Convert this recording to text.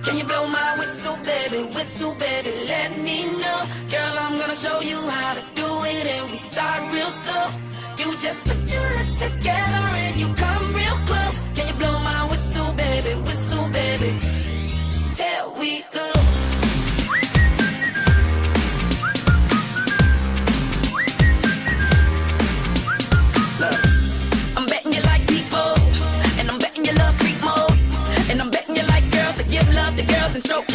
Can you blow my whistle, baby, let me know. Girl, I'm gonna show you how to do it, and we start real slow. You just put your lips together and you come real close. Can you blow my whistle, baby, here we go. Look, I'm betting you like people, and I'm betting you love freak mode, and I'm betting you like girls to give love to girls and stroke